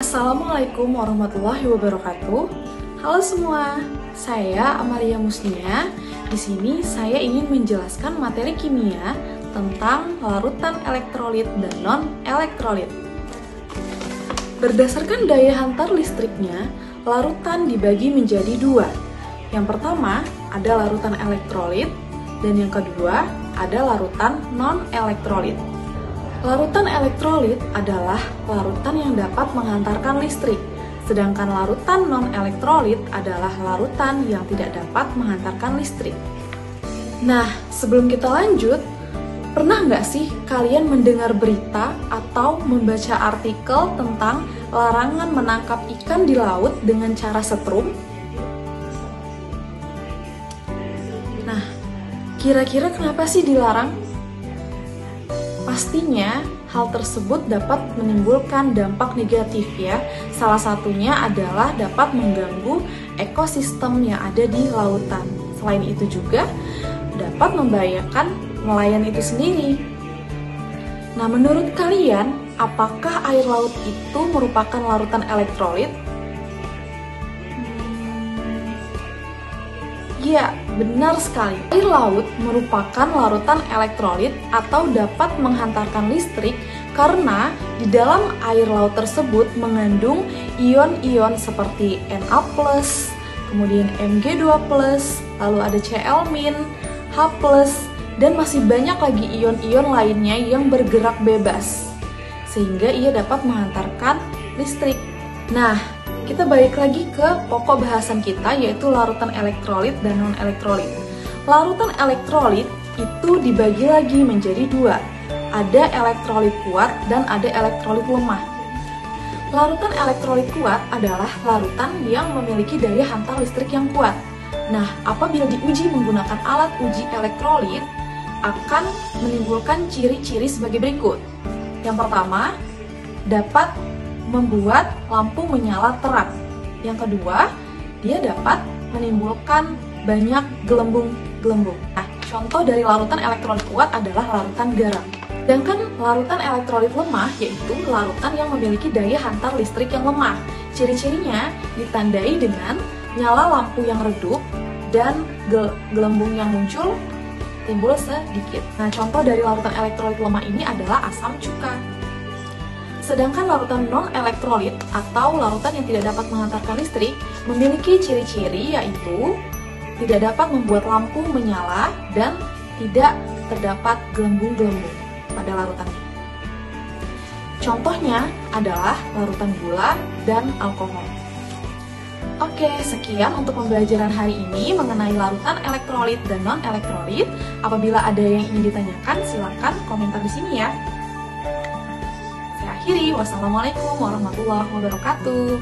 Assalamualaikum warahmatullahi wabarakatuh. Halo semua, saya Amalia Musnia. Di sini saya ingin menjelaskan materi kimia tentang larutan elektrolit dan non-elektrolit. Berdasarkan daya hantar listriknya, larutan dibagi menjadi dua. Yang pertama ada larutan elektrolit dan yang kedua ada larutan non-elektrolit. Larutan elektrolit adalah larutan yang dapat menghantarkan listrik, sedangkan larutan non-elektrolit adalah larutan yang tidak dapat menghantarkan listrik. Nah, sebelum kita lanjut, pernah nggak sih kalian mendengar berita atau membaca artikel tentang larangan menangkap ikan di laut dengan cara setrum? Nah, kira-kira kenapa sih dilarang? Pastinya, hal tersebut dapat menimbulkan dampak negatif ya. Salah satunya adalah dapat mengganggu ekosistem yang ada di lautan. Selain itu juga dapat membahayakan nelayan itu sendiri. Nah, menurut kalian, apakah air laut itu merupakan larutan elektrolit? Ya, benar sekali. Air laut merupakan larutan elektrolit atau dapat menghantarkan listrik karena di dalam air laut tersebut mengandung ion-ion seperti Na+, kemudian Mg2+, lalu ada Cl-, H+, dan masih banyak lagi ion-ion lainnya yang bergerak bebas, sehingga ia dapat menghantarkan listrik. Nah, kita balik lagi ke pokok bahasan kita, yaitu larutan elektrolit dan non-elektrolit. Larutan elektrolit itu dibagi lagi menjadi dua. Ada elektrolit kuat dan ada elektrolit lemah. Larutan elektrolit kuat adalah larutan yang memiliki daya hantar listrik yang kuat. Nah, apabila diuji menggunakan alat uji elektrolit, akan menimbulkan ciri-ciri sebagai berikut. Yang pertama, dapat membuat lampu menyala terang. Yang kedua, dia dapat menimbulkan banyak gelembung-gelembung. Nah, contoh dari larutan elektrolit kuat adalah larutan garam. Sedangkan larutan elektrolit lemah yaitu larutan yang memiliki daya hantar listrik yang lemah. Ciri-cirinya ditandai dengan nyala lampu yang redup dan gelembung yang muncul timbul sedikit. Nah, contoh dari larutan elektrolit lemah ini adalah asam cuka. Sedangkan larutan non-elektrolit atau larutan yang tidak dapat menghantarkan listrik memiliki ciri-ciri yaitu tidak dapat membuat lampu menyala dan tidak terdapat gelembung-gelembung pada larutan ini. Contohnya adalah larutan gula dan alkohol. Oke, sekian untuk pembelajaran hari ini mengenai larutan elektrolit dan non-elektrolit. Apabila ada yang ingin ditanyakan, silakan komentar di sini ya. Wassalamualaikum warahmatullahi wabarakatuh.